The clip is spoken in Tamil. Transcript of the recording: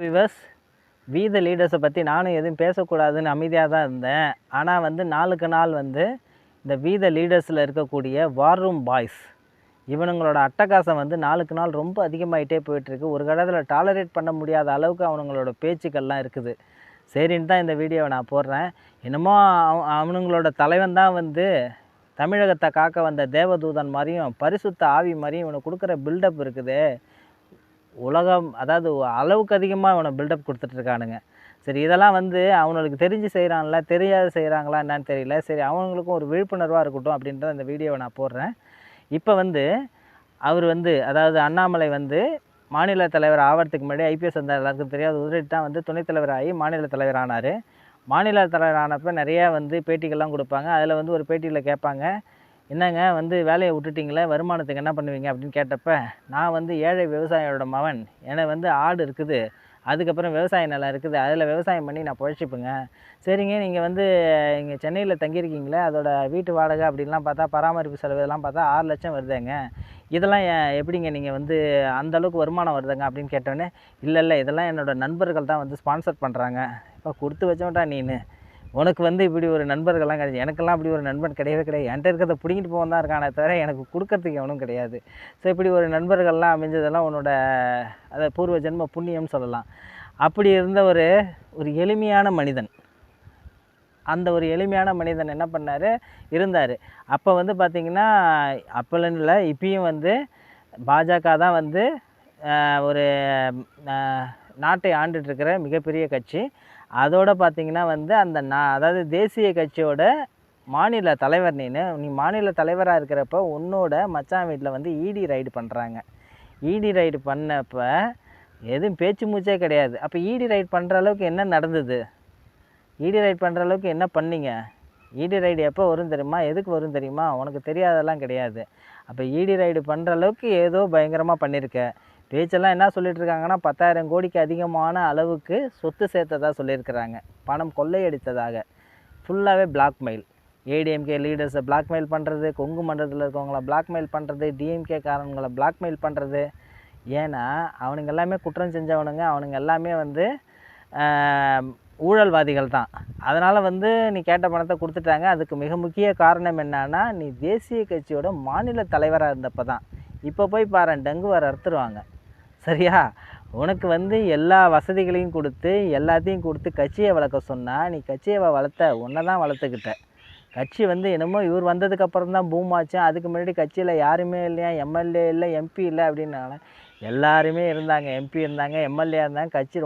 விவர்ஸ் வி த லீடர்ஸை பற்றி நானும் எதுவும் பேசக்கூடாதுன்னு அமைதியாக தான் இருந்தேன். ஆனால் வந்து நாளுக்கு நாள் வந்து இந்த வி த லீடர்ஸில் இருக்கக்கூடிய வார் ரூம் பாய்ஸ் இவனுங்களோட அட்டகாசம் வந்து நாளுக்கு நாள் ரொம்ப அதிகமாகிட்டே போயிட்டுருக்கு. ஒரு கட்டத்தில் டாலரேட் பண்ண முடியாத அளவுக்கு அவனுங்களோட பேச்சுக்கள்லாம் இருக்குது. சரின்னு தான் இந்த வீடியோவை நான் போடுறேன். என்னமோ அவனுங்களோட தலைவன் தான் வந்து தமிழகத்தை காக்க வந்த தேவதூதன் மாதிரியும் பரிசுத்த ஆவி மாதிரியும் இவனுக்கு கொடுக்குற பில்டப் இருக்குது. உலகம் அதாவது அளவுக்கு அதிகமாக அவனை பில்டப் கொடுத்துட்ருக்கானுங்க. சரி, இதெல்லாம் வந்து அவனுக்கு தெரிஞ்சு செய்கிறான்ல, தெரியாது செய்கிறாங்களா என்னன்னு தெரியல. சரி, அவங்களுக்கும் ஒரு விழிப்புணர்வாக இருக்கட்டும் அப்படின்றத இந்த வீடியோவை நான் போடுறேன். இப்போ வந்து அவர் வந்து அதாவது அண்ணாமலை வந்து மாநில தலைவர் ஆகிறதுக்கு முன்னாடி ஐபிஎஸ் வந்தார், எல்லாருக்கும் தெரியாது. உதறிட்டு தான் வந்து துணைத் தலைவர் ஆகி மாநில தலைவர் ஆனார். மாநில தலைவர் ஆனப்போ நிறையா வந்து பேட்டிகள்லாம் கொடுப்பாங்க. அதில் வந்து ஒரு பேட்டியில் கேட்பாங்க, என்னங்க வந்து வேலையை விட்டுட்டிங்களே, வருமானத்துக்கு என்ன பண்ணுவீங்க அப்படின்னு கேட்டப்ப, நான் வந்து ஏழை விவசாயியோட மகன், எனக்கு வந்து ஆடு இருக்குது, அதுக்கப்புறம் விவசாய நிலம் இருக்குது, அதில் விவசாயம் பண்ணி நான் பொழைச்சிப்பேங்க. சரிங்க, நீங்கள் வந்து இங்கே சென்னையில் தங்கியிருக்கீங்களே, அதோட வீட்டு வாடகை அப்படின்லாம் பார்த்தா பராமரிப்பு செலவு இதெல்லாம் பார்த்தா 6 லட்சம் வருதுங்க, இதெல்லாம் எப்படிங்க நீங்கள் வந்து அந்தளவுக்கு வருமானம் வருதுங்க அப்படின்னு கேட்டோன்னே, இல்லை இதெல்லாம் என்னோடய நண்பர்கள் தான் வந்து ஸ்பான்சர் பண்ணுறாங்க. இப்போ கொடுத்து வச்சோம்டா நீனு, உனக்கு வந்து இப்படி ஒரு நண்பர்கள்லாம் கிடையாது. எனக்கெல்லாம் இப்படி ஒரு நண்பன் கிடையவே கிடையாது. என்கிட்ட இருக்கிறத பிடிங்கிட்டு போக தான் இருக்கானே தவிர எனக்கு கொடுக்கறதுக்கு எவனும் கிடையாது. ஸோ இப்படி ஒரு நண்பர்கள்லாம் அமைஞ்சதெல்லாம் உன்னோட அதை பூர்வ ஜென்ம புண்ணியம்னு சொல்லலாம். அப்படி இருந்த ஒரு எளிமையான மனிதன், அந்த ஒரு எளிமையான மனிதன் என்ன பண்ணார், இருந்தார். அப்போ வந்து பார்த்திங்கன்னா, அப்போலன்னு இல்லை, இப்பயும் வந்து பாஜக தான் வந்து ஒரு நாட்டை ஆண்டுட்ருக்கிற மிகப்பெரிய கட்சி. அதோடு பார்த்திங்கன்னா வந்து அந்த அதாவது தேசிய கட்சியோட மாநில தலைவர் நீ மாநில தலைவராக இருக்கிறப்ப உன்னோட மச்சான் வீட்டில் வந்து இடி ரைடு பண்ணுறாங்க. இடி ரைடு பண்ணப்போ எதுவும் பேச்சு மூச்சே கிடையாது. அப்போ இடி ரைடு பண்ணுற அளவுக்கு என்ன நடந்தது? இடி ரைடு பண்ணுற அளவுக்கு என்ன பண்ணீங்க? இடி ரைடு எப்போ வரும் தெரியுமா? எதுக்கு வரும் தெரியுமா? உனக்கு தெரியாதெல்லாம் கிடையாது. அப்போ இடி ரைடு பண்ணுற அளவுக்கு ஏதோ பயங்கரமாக பண்ணியிருக்க. பேச்செல்லாம் என்ன சொல்லிகிட்ருக்காங்கன்னா, 10,000 கோடிக்கு அதிகமான அளவுக்கு சொத்து சேர்த்ததாக சொல்லியிருக்கிறாங்க. பணம் கொள்ளையடித்ததாக. ஃபுல்லாகவே பிளாக்மெயில். ஏடிஎம்கே லீடர்ஸை பிளாக்மெயில் பண்ணுறது, கொங்கு மண்டலத்தில் இருக்கவங்கள பிளாக்மெயில் பண்ணுறது, டிஎம்கே காரங்களை பிளாக்மெயில் பண்ணுறது. ஏன்னா அவனுங்க எல்லாமே குற்றம் செஞ்சவனுங்க, அவனுங்க எல்லாமே வந்து ஊழல்வாதிகள் தான். அதனால் வந்து நீ கேட்ட பணத்தை கொடுத்துட்டாங்க. அதுக்கு மிக முக்கிய காரணம் என்னன்னா, நீ தேசிய கட்சியோட மாநில தலைவராக இருந்தப்போ தான். இப்போ போய் பாரு, டங்கு வர அறுத்துருவாங்க. சரியா? உனக்கு வந்து எல்லா வசதிகளையும் கொடுத்து எல்லாத்தையும் கொடுத்து கட்சியை வளர்க்க சொன்னால், நீ கட்சியை வளர்த்த, உன்னை தான் வளர்த்துக்கிட்ட. கட்சி வந்து என்னமோ இவர் வந்ததுக்கப்புறம் தான் பூம் ஆச்சு, அதுக்கு முன்னாடி கட்சியில் யாருமே இல்லையா, எம்எல்ஏ இல்லை, எம்பி இல்லை அப்படின்னால எல்லாருமே இருந்தாங்க. எம்பி இருந்தாங்க, எம்எல்ஏ இருந்தாங்க. கட்சி ரொம்ப